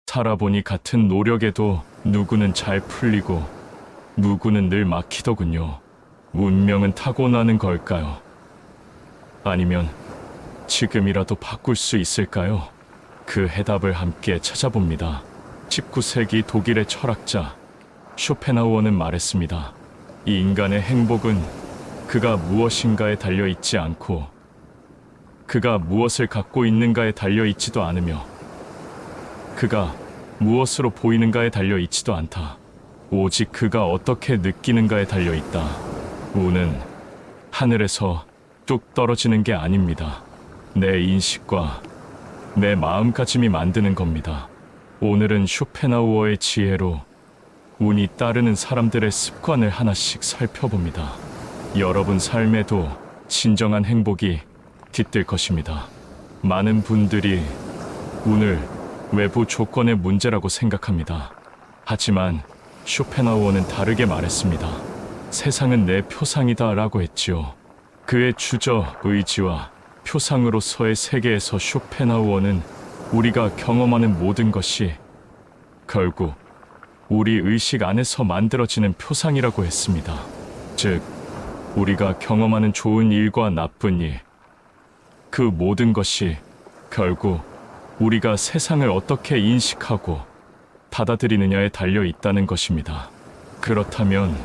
살아보니 같은 노력에도 누구는 잘 풀리고 누구는 늘 막히더군요. 운명은 타고나는 걸까요? 아니면 지금이라도 바꿀 수 있을까요? 그 해답을 함께 찾아봅니다. 19세기 독일의 철학자 쇼펜하우어는 말했습니다. 이 인간의 행복은 그가 무엇인가에 달려있지 않고 그가 무엇을 갖고 있는가에 달려있지도 않으며 그가 무엇으로 보이는가에 달려있지도 않다. 오직 그가 어떻게 느끼는가에 달려있다. 운은 하늘에서 뚝 떨어지는 게 아닙니다. 내 인식과 내 마음가짐이 만드는 겁니다. 오늘은 쇼펜하우어의 지혜로 운이 따르는 사람들의 습관을 하나씩 살펴봅니다. 여러분 삶에도 진정한 행복이 깃들 것입니다. 많은 분들이 운을 외부 조건의 문제라고 생각합니다. 하지만 쇼펜하우어는 다르게 말했습니다. 세상은 내 표상이다 라고 했지요. 그의 주저 의지와 표상으로서의 세계에서 쇼펜하우어는 우리가 경험하는 모든 것이 결국 우리 의식 안에서 만들어지는 표상이라고 했습니다. 즉, 우리가 경험하는 좋은 일과 나쁜 일, 그 모든 것이 결국 우리가 세상을 어떻게 인식하고 받아들이느냐에 달려 있다는 것입니다. 그렇다면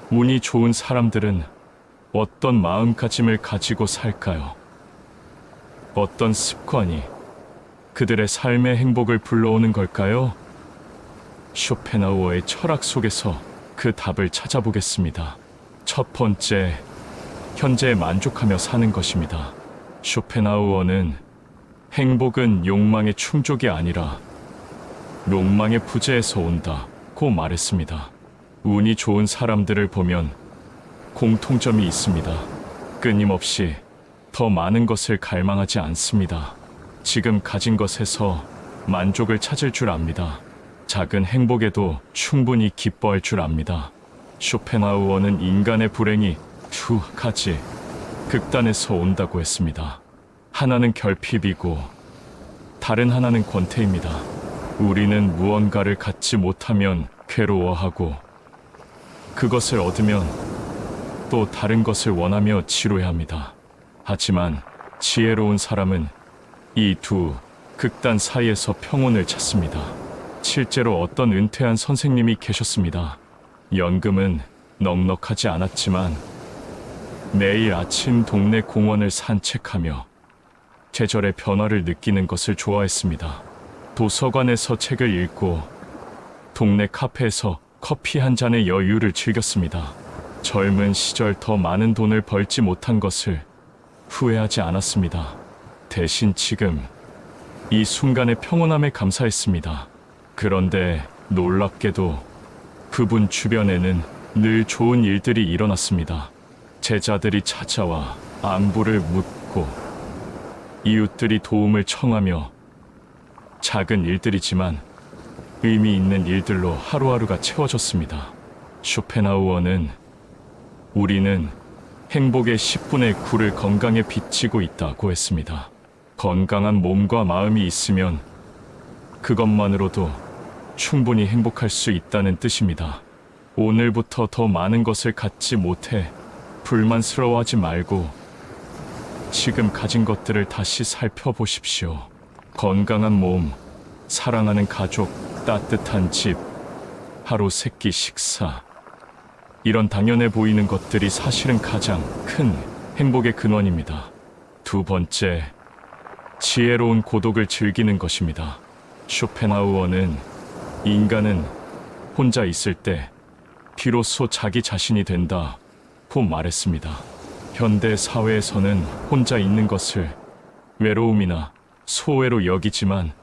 운이 좋은 사람들은 어떤 마음가짐을 가지고 살까요? 어떤 습관이 그들의 삶의 행복을 불러오는 걸까요? 쇼펜하우어의 철학 속에서 그 답을 찾아보겠습니다. 첫 번째, 현재에 만족하며 사는 것입니다. 쇼펜하우어는 행복은 욕망의 충족이 아니라 욕망의 부재에서 온다고 말했습니다. 운이 좋은 사람들을 보면 공통점이 있습니다. 끊임없이 더 많은 것을 갈망하지 않습니다. 지금 가진 것에서 만족을 찾을 줄 압니다. 작은 행복에도 충분히 기뻐할 줄 압니다. 쇼펜하우어는 인간의 불행이 두 가지 극단에서 온다고 했습니다. 하나는 결핍이고 다른 하나는 권태입니다. 우리는 무언가를 갖지 못하면 괴로워하고 그것을 얻으면 또 다른 것을 원하며 지루해합니다. 하지만 지혜로운 사람은 이 두 극단 사이에서 평온을 찾습니다. 실제로 어떤 은퇴한 선생님이 계셨습니다. 연금은 넉넉하지 않았지만 매일 아침 동네 공원을 산책하며 계절의 변화를 느끼는 것을 좋아했습니다. 도서관에서 책을 읽고 동네 카페에서 커피 한 잔의 여유를 즐겼습니다. 젊은 시절 더 많은 돈을 벌지 못한 것을 후회하지 않았습니다. 대신 지금 이 순간의 평온함에 감사했습니다. 그런데 놀랍게도 그분 주변에는 늘 좋은 일들이 일어났습니다. 제자들이 찾아와 안부를 묻고 이웃들이 도움을 청하며 작은 일들이지만 의미 있는 일들로 하루하루가 채워졌습니다. 쇼펜하우어는 우리는 행복의 10분의 9를 건강에 비치고 있다고 했습니다. 건강한 몸과 마음이 있으면 그것만으로도 충분히 행복할 수 있다는 뜻입니다. 오늘부터 더 많은 것을 갖지 못해 불만스러워하지 말고 지금 가진 것들을 다시 살펴보십시오. 건강한 몸, 사랑하는 가족, 따뜻한 집, 하루 세끼 식사. 이런 당연해 보이는 것들이 사실은 가장 큰 행복의 근원입니다. 두 번째, 지혜로운 고독을 즐기는 것입니다. 쇼펜하우어는 인간은 혼자 있을 때 비로소 자기 자신이 된다고 말했습니다. 현대 사회에서는 혼자 있는 것을 외로움이나 소외로 여기지만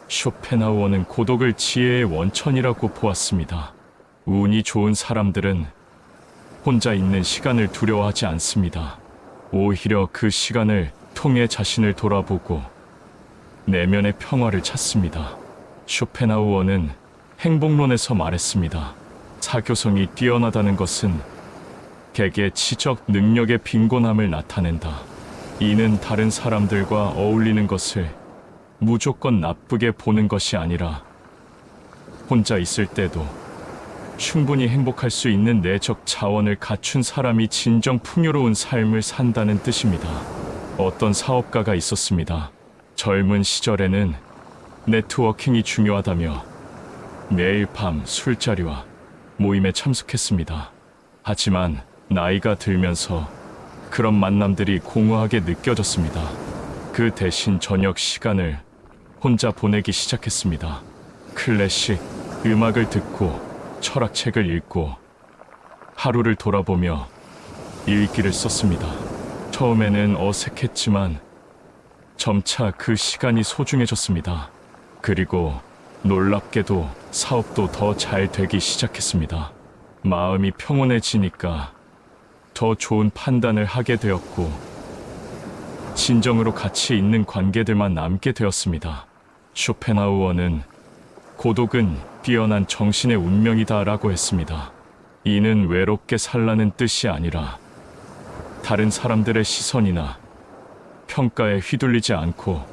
쇼펜하우어는 고독을 지혜의 원천이라고 보았습니다. 운이 좋은 사람들은 혼자 있는 시간을 두려워하지 않습니다. 오히려 그 시간을 통해 자신을 돌아보고 내면의 평화를 찾습니다. 쇼펜하우어는 행복론에서 말했습니다. 사교성이 뛰어나다는 것은 개개의 지적 능력의 빈곤함을 나타낸다. 이는 다른 사람들과 어울리는 것을 무조건 나쁘게 보는 것이 아니라 혼자 있을 때도 충분히 행복할 수 있는 내적 자원을 갖춘 사람이 진정 풍요로운 삶을 산다는 뜻입니다. 어떤 사업가가 있었습니다. 젊은 시절에는 네트워킹이 중요하다며 매일 밤 술자리와 모임에 참석했습니다. 하지만 나이가 들면서 그런 만남들이 공허하게 느껴졌습니다. 그 대신 저녁 시간을 혼자 보내기 시작했습니다. 클래식 음악을 듣고 철학책을 읽고 하루를 돌아보며 일기를 썼습니다. 처음에는 어색했지만 점차 그 시간이 소중해졌습니다. 그리고 놀랍게도 사업도 더 잘 되기 시작했습니다. 마음이 평온해지니까 더 좋은 판단을 하게 되었고 진정으로 가치 있는 관계들만 남게 되었습니다. 쇼펜하우어는 고독은 뛰어난 정신의 운명이다라고 했습니다. 이는 외롭게 살라는 뜻이 아니라 다른 사람들의 시선이나 평가에 휘둘리지 않고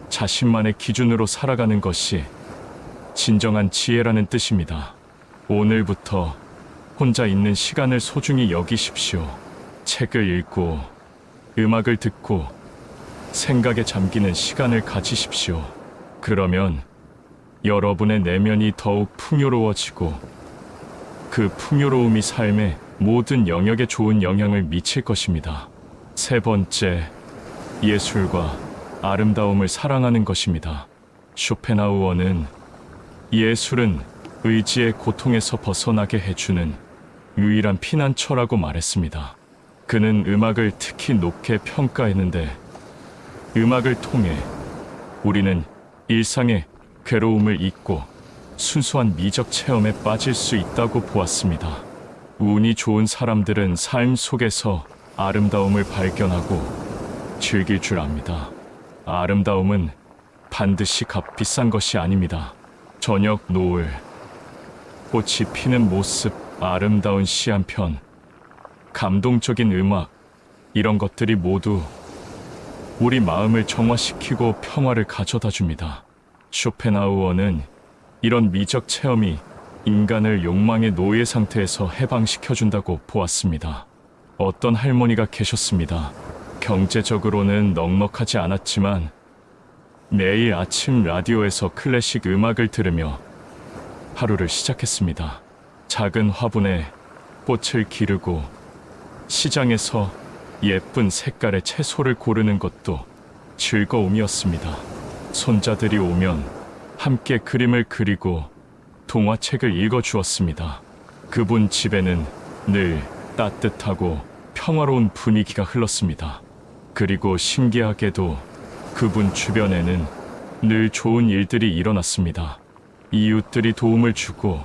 자신만의 기준으로 살아가는 것이 진정한 지혜라는 뜻입니다. 오늘부터 혼자 있는 시간을 소중히 여기십시오. 책을 읽고 음악을 듣고 생각에 잠기는 시간을 가지십시오. 그러면 여러분의 내면이 더욱 풍요로워지고 그 풍요로움이 삶의 모든 영역에 좋은 영향을 미칠 것입니다. 세 번째, 예술과 아름다움을 사랑하는 것입니다. 쇼펜하우어는 예술은 의지의 고통에서 벗어나게 해주는 유일한 피난처라고 말했습니다. 그는 음악을 특히 높게 평가했는데 음악을 통해 우리는 일상의 괴로움을 잊고 순수한 미적 체험에 빠질 수 있다고 보았습니다. 운이 좋은 사람들은 삶 속에서 아름다움을 발견하고 즐길 줄 압니다. 아름다움은 반드시 값비싼 것이 아닙니다. 저녁 노을, 꽃이 피는 모습, 아름다운 시 한 편, 감동적인 음악, 이런 것들이 모두 우리 마음을 정화시키고 평화를 가져다 줍니다. 쇼펜하우어는 이런 미적 체험이 인간을 욕망의 노예 상태에서 해방시켜준다고 보았습니다. 어떤 할머니가 계셨습니다. 경제적으로는 넉넉하지 않았지만 매일 아침 라디오에서 클래식 음악을 들으며 하루를 시작했습니다. 작은 화분에 꽃을 기르고 시장에서 예쁜 색깔의 채소를 고르는 것도 즐거움이었습니다. 손자들이 오면 함께 그림을 그리고 동화책을 읽어주었습니다. 그분 집에는 늘 따뜻하고 평화로운 분위기가 흘렀습니다. 그리고 신기하게도 그분 주변에는 늘 좋은 일들이 일어났습니다. 이웃들이 도움을 주고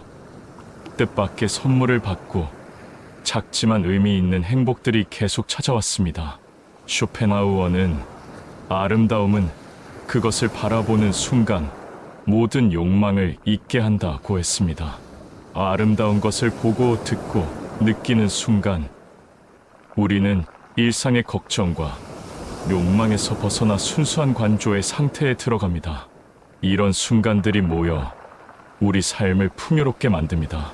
뜻밖의 선물을 받고 작지만 의미 있는 행복들이 계속 찾아왔습니다. 쇼펜하우어는 아름다움은 그것을 바라보는 순간 모든 욕망을 잊게 한다고 했습니다. 아름다운 것을 보고 듣고 느끼는 순간 우리는 일상의 걱정과 욕망에서 벗어나 순수한 관조의 상태에 들어갑니다. 이런 순간들이 모여 우리 삶을 풍요롭게 만듭니다.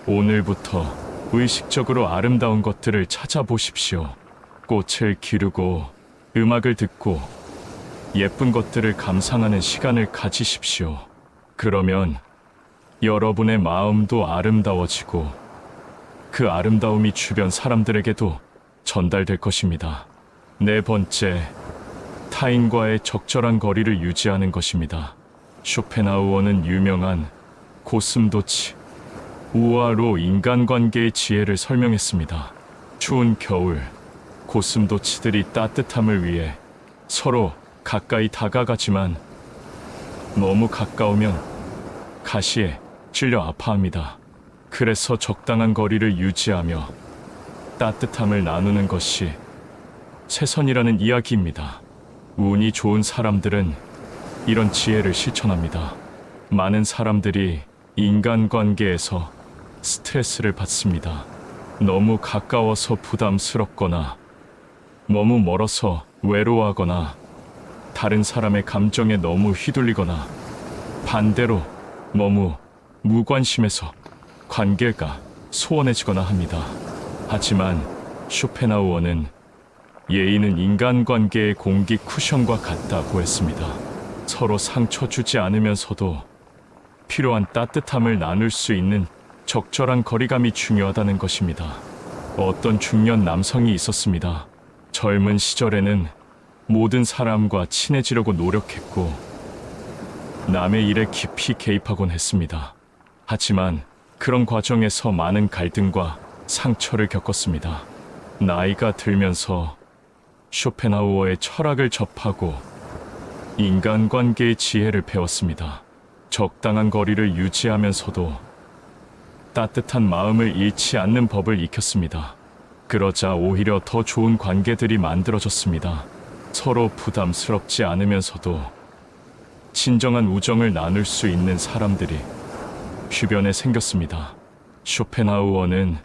오늘부터 의식적으로 아름다운 것들을 찾아보십시오. 꽃을 기르고 음악을 듣고 예쁜 것들을 감상하는 시간을 가지십시오. 그러면 여러분의 마음도 아름다워지고 그 아름다움이 주변 사람들에게도 전달될 것입니다. 네 번째, 타인과의 적절한 거리를 유지하는 것입니다. 쇼펜하우어는 유명한 고슴도치 우화로 인간관계의 지혜를 설명했습니다. 추운 겨울, 고슴도치들이 따뜻함을 위해 서로 가까이 다가가지만 너무 가까우면 가시에 찔려 아파합니다. 그래서 적당한 거리를 유지하며 따뜻함을 나누는 것이 최선이라는 이야기입니다. 운이 좋은 사람들은 이런 지혜를 실천합니다. 많은 사람들이 인간관계에서 스트레스를 받습니다. 너무 가까워서 부담스럽거나 너무 멀어서 외로워하거나 다른 사람의 감정에 너무 휘둘리거나 반대로 너무 무관심해서 관계가 소원해지거나 합니다. 하지만 쇼펜하우어는 예의는 인간관계의 공기 쿠션과 같다고 했습니다. 서로 상처 주지 않으면서도 필요한 따뜻함을 나눌 수 있는 적절한 거리감이 중요하다는 것입니다. 어떤 중년 남성이 있었습니다. 젊은 시절에는 모든 사람과 친해지려고 노력했고 남의 일에 깊이 개입하곤 했습니다. 하지만 그런 과정에서 많은 갈등과 상처를 겪었습니다. 나이가 들면서 쇼펜하우어의 철학을 접하고 인간관계의 지혜를 배웠습니다. 적당한 거리를 유지하면서도 따뜻한 마음을 잃지 않는 법을 익혔습니다. 그러자 오히려 더 좋은 관계들이 만들어졌습니다. 서로 부담스럽지 않으면서도 진정한 우정을 나눌 수 있는 사람들이 주변에 생겼습니다. 쇼펜하우어는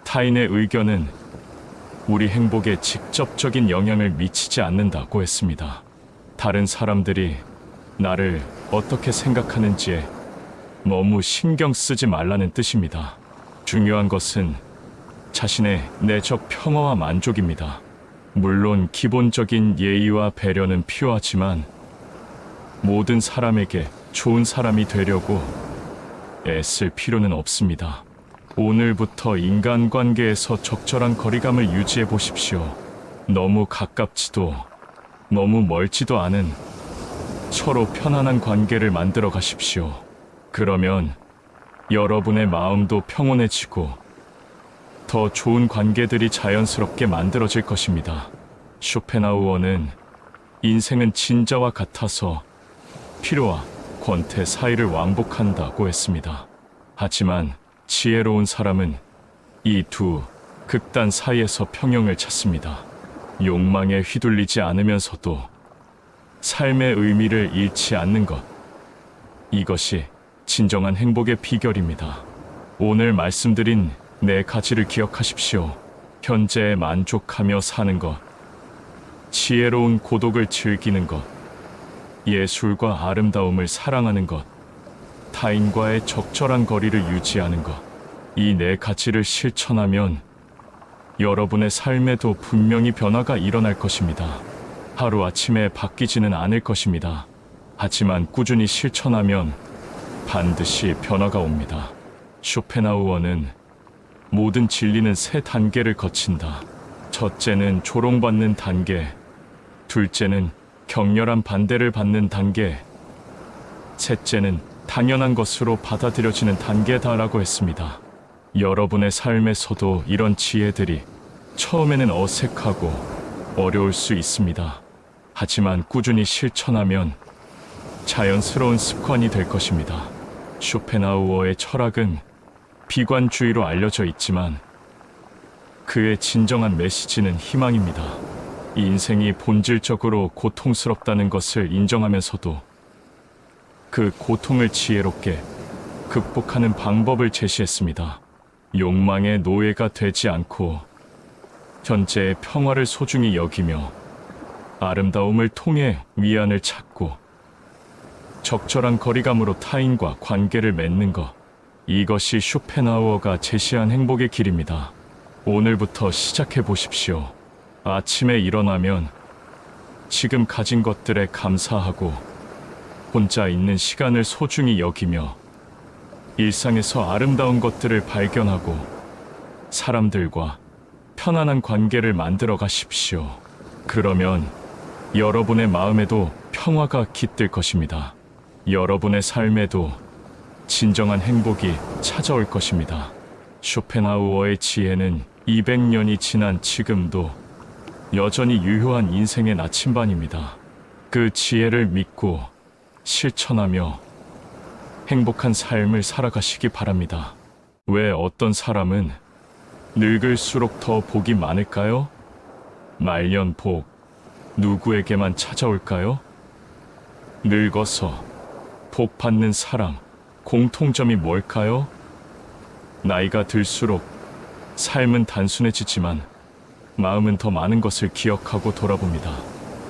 타인의 의견은 우리 행복에 직접적인 영향을 미치지 않는다고 했습니다. 다른 사람들이 나를 어떻게 생각하는지에 너무 신경 쓰지 말라는 뜻입니다. 중요한 것은 자신의 내적 평화와 만족입니다. 물론 기본적인 예의와 배려는 필요하지만 모든 사람에게 좋은 사람이 되려고 애쓸 필요는 없습니다. 오늘부터 인간관계에서 적절한 거리감을 유지해 보십시오. 너무 가깝지도 너무 멀지도 않은 서로 편안한 관계를 만들어 가십시오. 그러면 여러분의 마음도 평온해지고 더 좋은 관계들이 자연스럽게 만들어질 것입니다. 쇼펜하우어는 인생은 진자와 같아서 필요와 권태 사이를 왕복한다고 했습니다. 하지만 지혜로운 사람은 이 두 극단 사이에서 평형을 찾습니다. 욕망에 휘둘리지 않으면서도 삶의 의미를 잃지 않는 것. 이것이 진정한 행복의 비결입니다. 오늘 말씀드린 네 가지를 기억하십시오. 현재에 만족하며 사는 것, 지혜로운 고독을 즐기는 것, 예술과 아름다움을 사랑하는 것, 타인과의 적절한 거리를 유지하는 것. 이 네 가지를 실천하면 여러분의 삶에도 분명히 변화가 일어날 것입니다. 하루아침에 바뀌지는 않을 것입니다. 하지만 꾸준히 실천하면 반드시 변화가 옵니다. 쇼펜하우어는 모든 진리는 세 단계를 거친다. 첫째는 조롱받는 단계, 둘째는 격렬한 반대를 받는 단계, 셋째는 당연한 것으로 받아들여지는 단계다라고 했습니다. 여러분의 삶에서도 이런 지혜들이 처음에는 어색하고 어려울 수 있습니다. 하지만 꾸준히 실천하면 자연스러운 습관이 될 것입니다. 쇼펜하우어의 철학은 비관주의로 알려져 있지만 그의 진정한 메시지는 희망입니다. 인생이 본질적으로 고통스럽다는 것을 인정하면서도 그 고통을 지혜롭게 극복하는 방법을 제시했습니다. 욕망의 노예가 되지 않고 현재의 평화를 소중히 여기며 아름다움을 통해 위안을 찾고 적절한 거리감으로 타인과 관계를 맺는 것. 이것이 쇼펜하우어가 제시한 행복의 길입니다. 오늘부터 시작해 보십시오. 아침에 일어나면 지금 가진 것들에 감사하고 혼자 있는 시간을 소중히 여기며 일상에서 아름다운 것들을 발견하고 사람들과 편안한 관계를 만들어 가십시오. 그러면 여러분의 마음에도 평화가 깃들 것입니다. 여러분의 삶에도 진정한 행복이 찾아올 것입니다. 쇼펜하우어의 지혜는 200년이 지난 지금도 여전히 유효한 인생의 나침반입니다. 그 지혜를 믿고 실천하며 행복한 삶을 살아가시기 바랍니다. 왜 어떤 사람은 늙을수록 더 복이 많을까요? 말년 복, 누구에게만 찾아올까요? 늙어서 복 받는 사람, 공통점이 뭘까요? 나이가 들수록 삶은 단순해지지만 마음은 더 많은 것을 기억하고 돌아봅니다.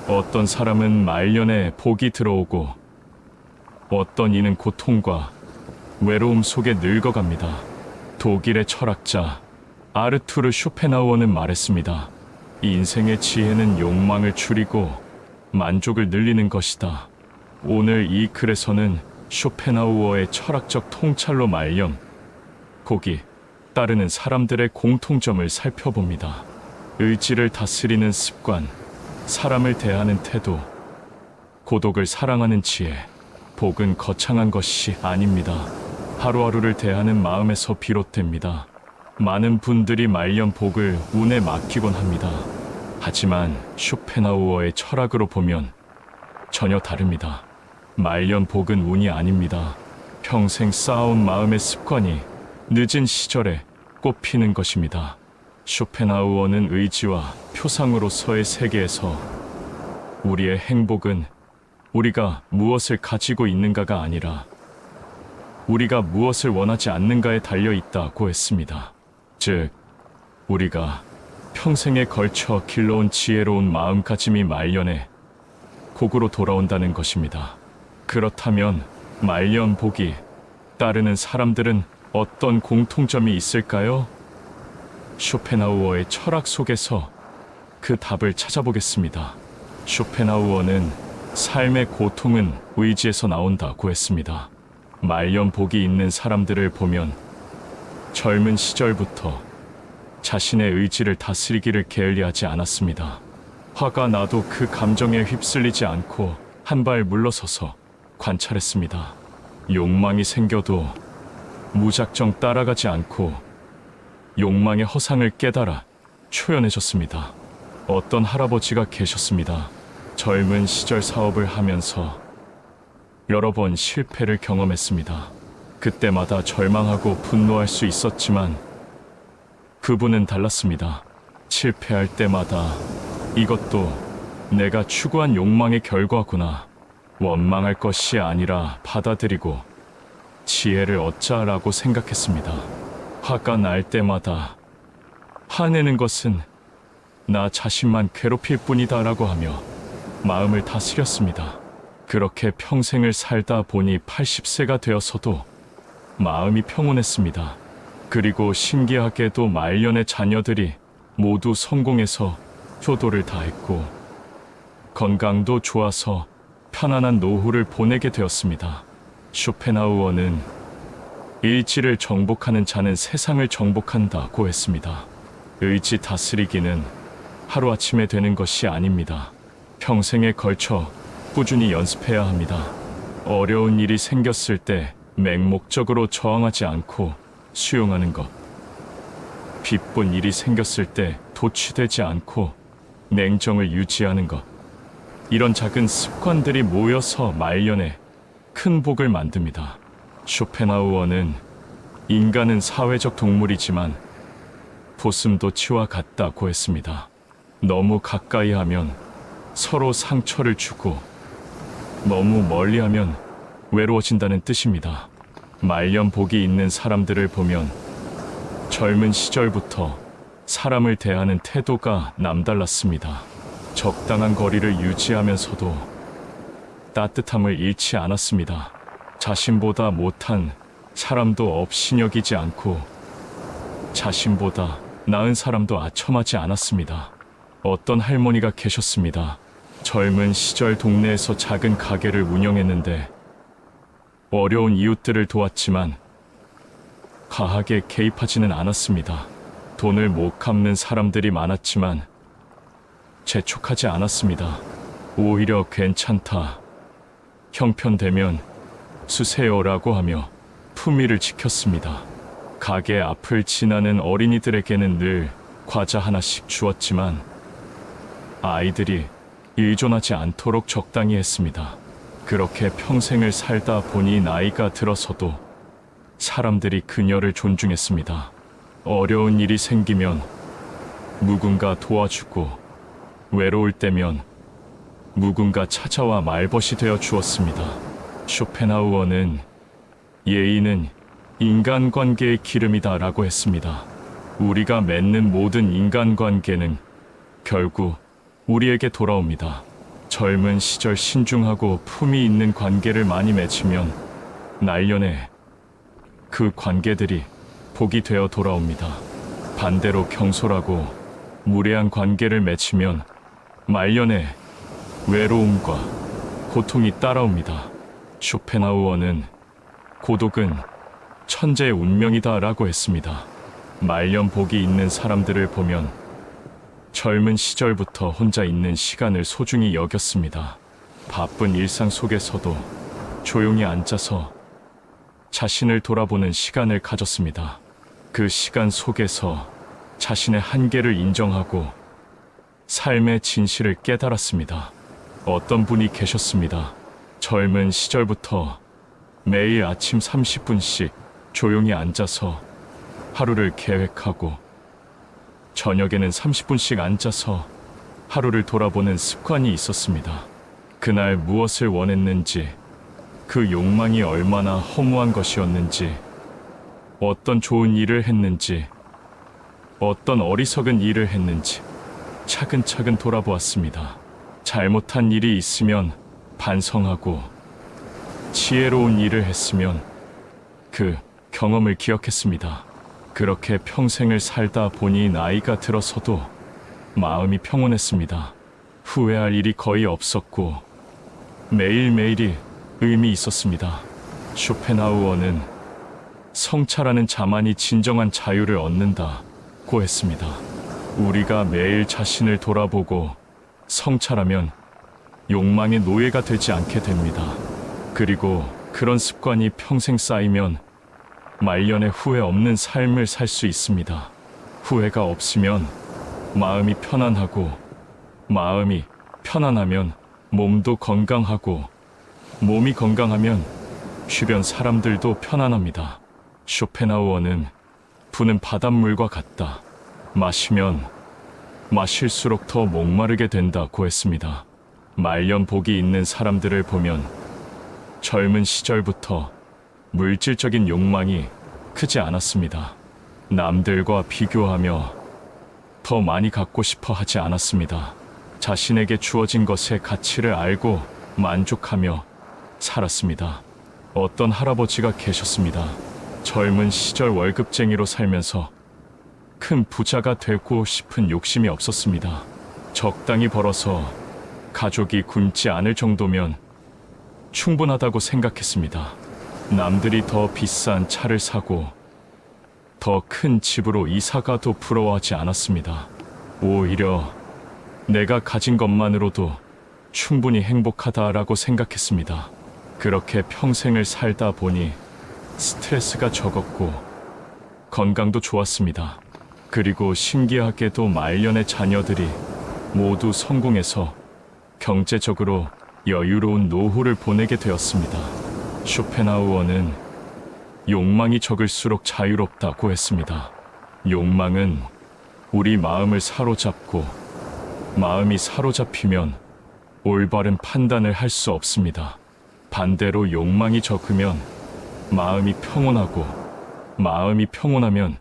어떤 사람은 말년에 복이 들어오고 어떤 이는 고통과 외로움 속에 늙어갑니다. 독일의 철학자 아르투르 쇼펜하우어는 말했습니다. 인생의 지혜는 욕망을 줄이고 만족을 늘리는 것이다. 오늘 이 글에서는 쇼펜하우어의 철학적 통찰로 말년, 곡이 따르는 사람들의 공통점을 살펴봅니다. 의지를 다스리는 습관, 사람을 대하는 태도, 고독을 사랑하는 지혜, 복은 거창한 것이 아닙니다. 하루하루를 대하는 마음에서 비롯됩니다. 많은 분들이 말년 복을 운에 맡기곤 합니다. 하지만 쇼펜하우어의 철학으로 보면 전혀 다릅니다. 말년 복은 운이 아닙니다. 평생 쌓아온 마음의 습관이 늦은 시절에 꽃피는 것입니다. 쇼펜하우어는 의지와 표상으로서의 세계에서 우리의 행복은 우리가 무엇을 가지고 있는가가 아니라 우리가 무엇을 원하지 않는가에 달려 있다고 했습니다. 즉, 우리가 평생에 걸쳐 길러온 지혜로운 마음가짐이 말년에 곡으로 돌아온다는 것입니다. 그렇다면 말년 복이 따르는 사람들은 어떤 공통점이 있을까요? 쇼펜하우어의 철학 속에서 그 답을 찾아보겠습니다. 쇼펜하우어는 삶의 고통은 의지에서 나온다고 했습니다. 말년 복이 있는 사람들을 보면 젊은 시절부터 자신의 의지를 다스리기를 게을리하지 않았습니다. 화가 나도 그 감정에 휩쓸리지 않고 한 발 물러서서 관찰했습니다. 욕망이 생겨도 무작정 따라가지 않고 욕망의 허상을 깨달아 초연해졌습니다. 어떤 할아버지가 계셨습니다. 젊은 시절 사업을 하면서 여러 번 실패를 경험했습니다. 그때마다 절망하고 분노할 수 있었지만 그분은 달랐습니다. 실패할 때마다 이것도 내가 추구한 욕망의 결과구나. 원망할 것이 아니라 받아들이고 지혜를 얻자라고 생각했습니다. 화가 날 때마다 화내는 것은 나 자신만 괴롭힐 뿐이다라고 하며 마음을 다스렸습니다. 그렇게 평생을 살다 보니 80세가 되어서도 마음이 평온했습니다. 그리고 신기하게도 말년의 자녀들이 모두 성공해서 효도를 다했고 건강도 좋아서 편안한 노후를 보내게 되었습니다. 쇼펜하우어는 의지를 정복하는 자는 세상을 정복한다고 했습니다. 의지 다스리기는 하루아침에 되는 것이 아닙니다. 평생에 걸쳐 꾸준히 연습해야 합니다. 어려운 일이 생겼을 때 맹목적으로 저항하지 않고 수용하는 것. 기쁜 일이 생겼을 때 도취되지 않고 냉정을 유지하는 것. 이런 작은 습관들이 모여서 말년에 큰 복을 만듭니다. 쇼펜하우어는 인간은 사회적 동물이지만 도슴도치와 같다고 했습니다. 너무 가까이 하면 서로 상처를 주고 너무 멀리하면 외로워진다는 뜻입니다. 말년 복이 있는 사람들을 보면 젊은 시절부터 사람을 대하는 태도가 남달랐습니다. 적당한 거리를 유지하면서도 따뜻함을 잃지 않았습니다. 자신보다 못한 사람도 업신여기지 않고 자신보다 나은 사람도 아첨하지 않았습니다. 어떤 할머니가 계셨습니다. 젊은 시절 동네에서 작은 가게를 운영했는데 어려운 이웃들을 도왔지만 과하게 개입하지는 않았습니다. 돈을 못 갚는 사람들이 많았지만 재촉하지 않았습니다. 오히려 괜찮다, 형편되면 수세요라고 하며 품위를 지켰습니다. 가게 앞을 지나는 어린이들에게는 늘 과자 하나씩 주었지만 아이들이 의존하지 않도록 적당히 했습니다. 그렇게 평생을 살다 보니 나이가 들어서도 사람들이 그녀를 존중했습니다. 어려운 일이 생기면 누군가 도와주고 외로울 때면 누군가 찾아와 말벗이 되어 주었습니다. 쇼펜하우어는 예의는 인간관계의 기름이다라고 했습니다. 우리가 맺는 모든 인간관계는 결국 우리에게 돌아옵니다. 젊은 시절 신중하고 품위 있는 관계를 많이 맺으면 말년에 그 관계들이 복이 되어 돌아옵니다. 반대로 경솔하고 무례한 관계를 맺으면 말년에 외로움과 고통이 따라옵니다. 쇼펜하우어는 고독은 천재의 운명이다라고 했습니다. 말년 복이 있는 사람들을 보면 젊은 시절부터 혼자 있는 시간을 소중히 여겼습니다. 바쁜 일상 속에서도 조용히 앉아서 자신을 돌아보는 시간을 가졌습니다. 그 시간 속에서 자신의 한계를 인정하고 삶의 진실을 깨달았습니다. 어떤 분이 계셨습니다. 젊은 시절부터 매일 아침 30분씩 조용히 앉아서 하루를 계획하고 저녁에는 30분씩 앉아서 하루를 돌아보는 습관이 있었습니다. 그날 무엇을 원했는지, 그 욕망이 얼마나 허무한 것이었는지, 어떤 좋은 일을 했는지, 어떤 어리석은 일을 했는지 차근차근 돌아보았습니다. 잘못한 일이 있으면 반성하고 지혜로운 일을 했으면 그 경험을 기억했습니다. 그렇게 평생을 살다 보니 나이가 들어서도 마음이 평온했습니다. 후회할 일이 거의 없었고 매일매일이 의미 있었습니다. 쇼펜하우어는 성찰하는 자만이 진정한 자유를 얻는다고 했습니다. 우리가 매일 자신을 돌아보고 성찰하면 욕망의 노예가 되지 않게 됩니다. 그리고 그런 습관이 평생 쌓이면 말년에 후회 없는 삶을 살 수 있습니다. 후회가 없으면 마음이 편안하고, 마음이 편안하면 몸도 건강하고, 몸이 건강하면 주변 사람들도 편안합니다. 쇼펜하우어는 부는 바닷물과 같다. 마시면 마실수록 더 목마르게 된다고 했습니다. 말년 복이 있는 사람들을 보면 젊은 시절부터 물질적인 욕망이 크지 않았습니다. 남들과 비교하며 더 많이 갖고 싶어 하지 않았습니다. 자신에게 주어진 것의 가치를 알고 만족하며 살았습니다. 어떤 할아버지가 계셨습니다. 젊은 시절 월급쟁이로 살면서 큰 부자가 되고 싶은 욕심이 없었습니다. 적당히 벌어서 가족이 굶지 않을 정도면 충분하다고 생각했습니다. 남들이 더 비싼 차를 사고 더 큰 집으로 이사가도 부러워하지 않았습니다. 오히려 내가 가진 것만으로도 충분히 행복하다라고 생각했습니다. 그렇게 평생을 살다 보니 스트레스가 적었고 건강도 좋았습니다. 그리고 신기하게도 말년의 자녀들이 모두 성공해서 경제적으로 여유로운 노후를 보내게 되었습니다. 쇼펜하우어는 욕망이 적을수록 자유롭다고 했습니다. 욕망은 우리 마음을 사로잡고 마음이 사로잡히면 올바른 판단을 할 수 없습니다. 반대로 욕망이 적으면 마음이 평온하고 마음이 평온하면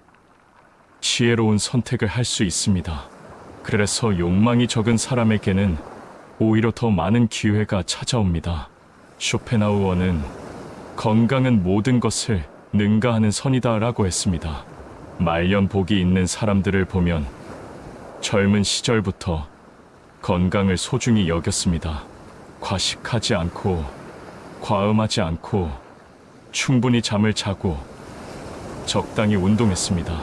지혜로운 선택을 할 수 있습니다. 그래서 욕망이 적은 사람에게는 오히려 더 많은 기회가 찾아옵니다. 쇼펜하우어는 건강은 모든 것을 능가하는 선이다라고 했습니다. 말년 복이 있는 사람들을 보면 젊은 시절부터 건강을 소중히 여겼습니다. 과식하지 않고 과음하지 않고 충분히 잠을 자고 적당히 운동했습니다.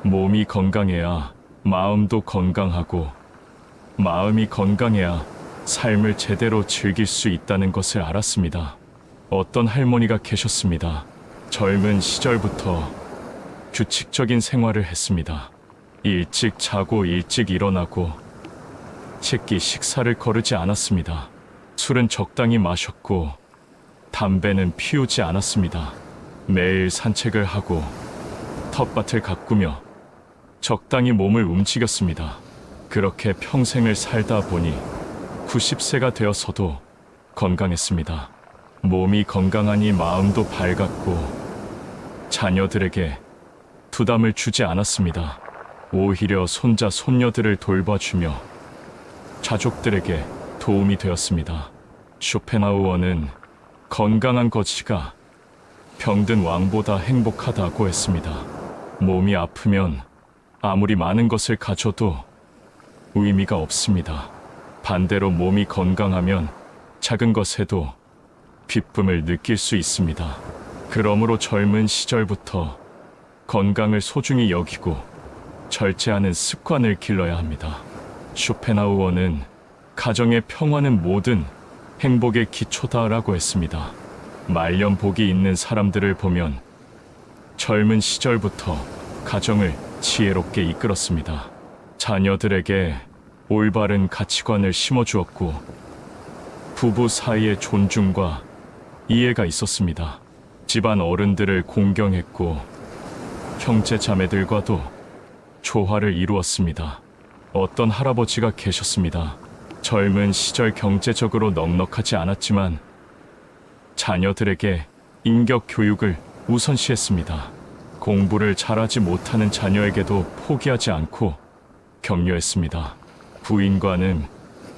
몸이 건강해야 마음도 건강하고 마음이 건강해야 삶을 제대로 즐길 수 있다는 것을 알았습니다. 어떤 할머니가 계셨습니다. 젊은 시절부터 규칙적인 생활을 했습니다. 일찍 자고 일찍 일어나고 식기 식사를 거르지 않았습니다. 술은 적당히 마셨고 담배는 피우지 않았습니다. 매일 산책을 하고 텃밭을 가꾸며 적당히 몸을 움직였습니다. 그렇게 평생을 살다 보니 90세가 되어서도 건강했습니다. 몸이 건강하니 마음도 밝았고 자녀들에게 부담을 주지 않았습니다. 오히려 손자, 손녀들을 돌봐주며 가족들에게 도움이 되었습니다. 쇼펜하우어는 건강한 것이가 병든 왕보다 행복하다고 했습니다. 몸이 아프면 아무리 많은 것을 가져도 의미가 없습니다. 반대로 몸이 건강하면 작은 것에도 기쁨을 느낄 수 있습니다. 그러므로 젊은 시절부터 건강을 소중히 여기고 절제하는 습관을 길러야 합니다. 쇼펜하우어는 가정의 평화는 모든 행복의 기초다라고 했습니다. 말년 복이 있는 사람들을 보면 젊은 시절부터 가정을 지혜롭게 이끌었습니다. 자녀들에게 올바른 가치관을 심어주었고 부부 사이의 존중과 이해가 있었습니다. 집안 어른들을 공경했고 형제 자매들과도 조화를 이루었습니다. 어떤 할아버지가 계셨습니다. 젊은 시절 경제적으로 넉넉하지 않았지만 자녀들에게 인격 교육을 우선시했습니다. 공부를 잘하지 못하는 자녀에게도 포기하지 않고 격려했습니다. 부인과는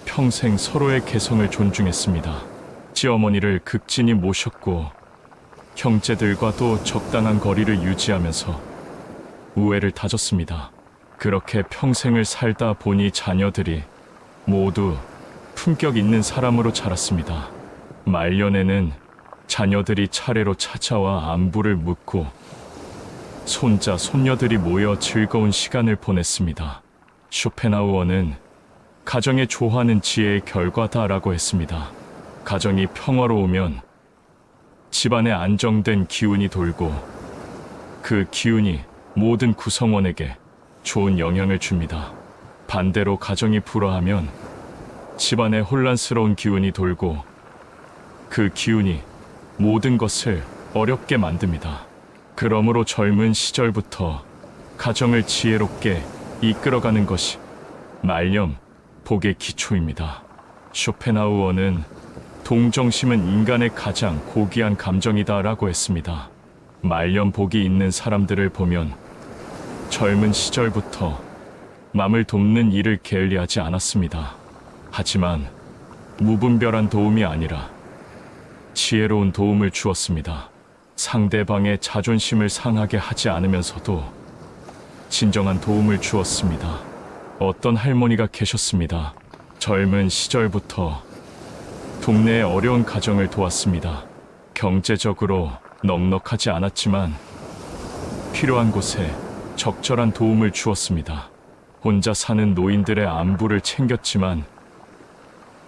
평생 서로의 개성을 존중했습니다. 시어머니를 극진히 모셨고 형제들과도 적당한 거리를 유지하면서 우애를 다졌습니다. 그렇게 평생을 살다 보니 자녀들이 모두 품격 있는 사람으로 자랐습니다. 말년에는 자녀들이 차례로 찾아와 안부를 묻고 손자, 손녀들이 모여 즐거운 시간을 보냈습니다. 쇼펜하우어는 가정의 조화는 지혜의 결과다라고 했습니다. 가정이 평화로우면 집안에 안정된 기운이 돌고 그 기운이 모든 구성원에게 좋은 영향을 줍니다. 반대로 가정이 불화하면 집안에 혼란스러운 기운이 돌고 그 기운이 모든 것을 어렵게 만듭니다. 그러므로 젊은 시절부터 가정을 지혜롭게 이끌어가는 것이 말년 복의 기초입니다. 쇼펜하우어는 동정심은 인간의 가장 고귀한 감정이다라고 했습니다. 말년 복이 있는 사람들을 보면 젊은 시절부터 남을 돕는 일을 게을리하지 않았습니다. 하지만 무분별한 도움이 아니라 지혜로운 도움을 주었습니다. 상대방의 자존심을 상하게 하지 않으면서도 진정한 도움을 주었습니다. 어떤 할머니가 계셨습니다. 젊은 시절부터 동네의 어려운 가정을 도왔습니다. 경제적으로 넉넉하지 않았지만 필요한 곳에 적절한 도움을 주었습니다. 혼자 사는 노인들의 안부를 챙겼지만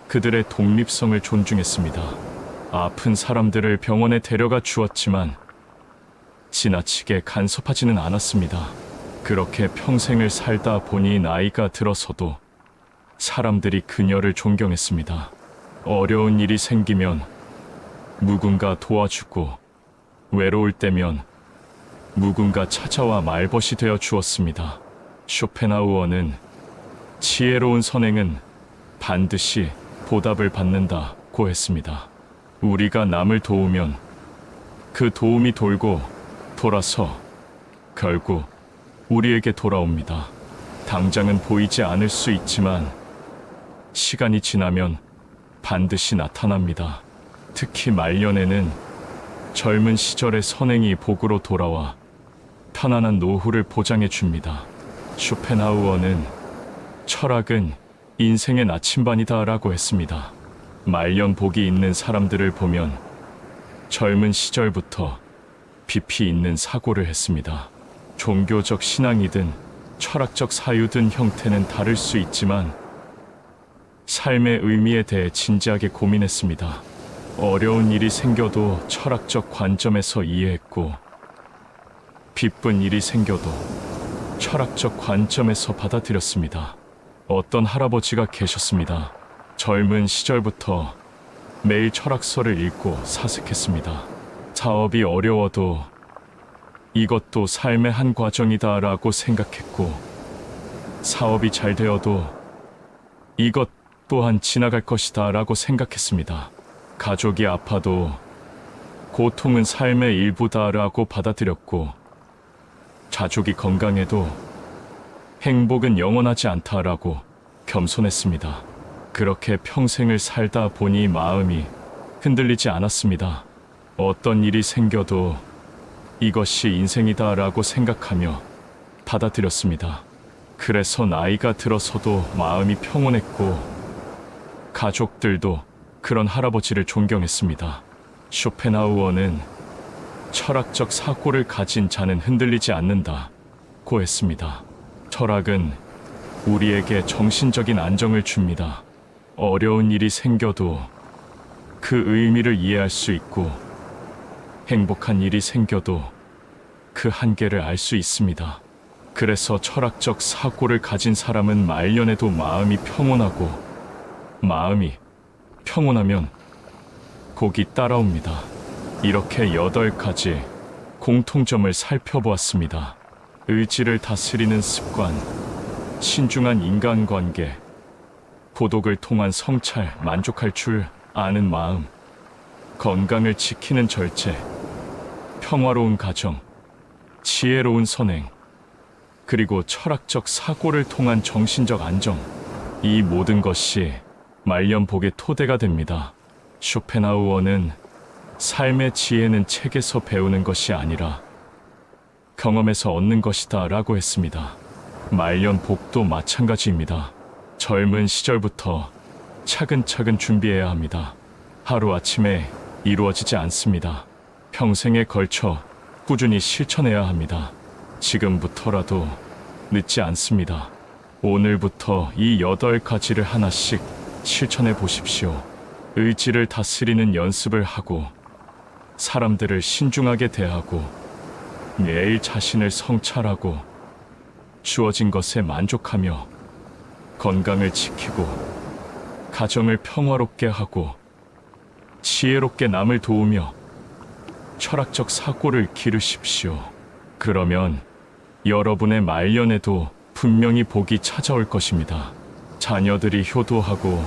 그들의 독립성을 존중했습니다. 아픈 사람들을 병원에 데려가 주었지만 지나치게 간섭하지는 않았습니다. 그렇게 평생을 살다 보니 나이가 들어서도 사람들이 그녀를 존경했습니다. 어려운 일이 생기면 누군가 도와주고 외로울 때면 누군가 찾아와 말벗이 되어 주었습니다. 쇼펜하우어는 지혜로운 선행은 반드시 보답을 받는다고 했습니다. 우리가 남을 도우면 그 도움이 돌고 돌아서 결국 우리에게 돌아옵니다. 당장은 보이지 않을 수 있지만 시간이 지나면 반드시 나타납니다. 특히 말년에는 젊은 시절의 선행이 복으로 돌아와 편안한 노후를 보장해 줍니다. 쇼펜하우어는 철학은 인생의 나침반이다라고 했습니다. 말년 복이 있는 사람들을 보면 젊은 시절부터 깊이 있는 사고를 했습니다. 종교적 신앙이든 철학적 사유든 형태는 다를 수 있지만 삶의 의미에 대해 진지하게 고민했습니다. 어려운 일이 생겨도 철학적 관점에서 이해했고 기쁜 일이 생겨도 철학적 관점에서 받아들였습니다. 어떤 할아버지가 계셨습니다. 젊은 시절부터 매일 철학서를 읽고 사색했습니다. 사업이 어려워도 이것도 삶의 한 과정이다라고 생각했고 사업이 잘 되어도 이것 또한 지나갈 것이다라고 생각했습니다. 가족이 아파도 고통은 삶의 일부다라고 받아들였고 가족이 건강해도 행복은 영원하지 않다라고 겸손했습니다. 그렇게 평생을 살다 보니 마음이 흔들리지 않았습니다. 어떤 일이 생겨도 이것이 인생이다라고 생각하며 받아들였습니다. 그래서 나이가 들어서도 마음이 평온했고 가족들도 그런 할아버지를 존경했습니다. 쇼펜하우어는 철학적 사고를 가진 자는 흔들리지 않는다고 했습니다. 철학은 우리에게 정신적인 안정을 줍니다. 어려운 일이 생겨도 그 의미를 이해할 수 있고 행복한 일이 생겨도 그 한계를 알 수 있습니다. 그래서 철학적 사고를 가진 사람은 말년에도 마음이 평온하고 마음이 평온하면 복이 따라옵니다. 이렇게 8가지 공통점을 살펴보았습니다. 의지를 다스리는 습관, 신중한 인간관계, 고독을 통한 성찰, 만족할 줄 아는 마음, 건강을 지키는 절제, 평화로운 가정, 지혜로운 선행, 그리고 철학적 사고를 통한 정신적 안정. 이 모든 것이 말년 복의 토대가 됩니다. 쇼펜하우어는 삶의 지혜는 책에서 배우는 것이 아니라 경험에서 얻는 것이다 라고 했습니다. 말년 복도 마찬가지입니다. 젊은 시절부터 차근차근 준비해야 합니다. 하루아침에 이루어지지 않습니다. 평생에 걸쳐 꾸준히 실천해야 합니다. 지금부터라도 늦지 않습니다. 오늘부터 이 8가지를 하나씩 실천해 보십시오. 의지를 다스리는 연습을 하고 사람들을 신중하게 대하고 매일 자신을 성찰하고 주어진 것에 만족하며 건강을 지키고 가정을 평화롭게 하고 지혜롭게 남을 도우며 철학적 사고를 기르십시오. 그러면 여러분의 말년에도 분명히 복이 찾아올 것입니다. 자녀들이 효도하고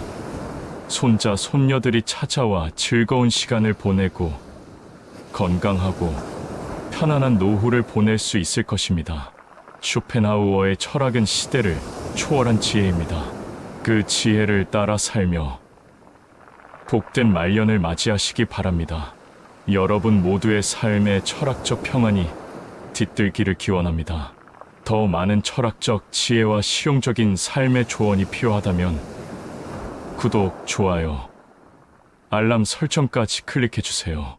손자, 손녀들이 찾아와 즐거운 시간을 보내고 건강하고 편안한 노후를 보낼 수 있을 것입니다. 쇼펜하우어의 철학은 시대를 초월한 지혜입니다. 그 지혜를 따라 살며 복된 말년을 맞이하시기 바랍니다. 여러분 모두의 삶에 철학적 평안이 깃들기를 기원합니다. 더 많은 철학적 지혜와 실용적인 삶의 조언이 필요하다면 구독, 좋아요, 알람 설정까지 클릭해주세요.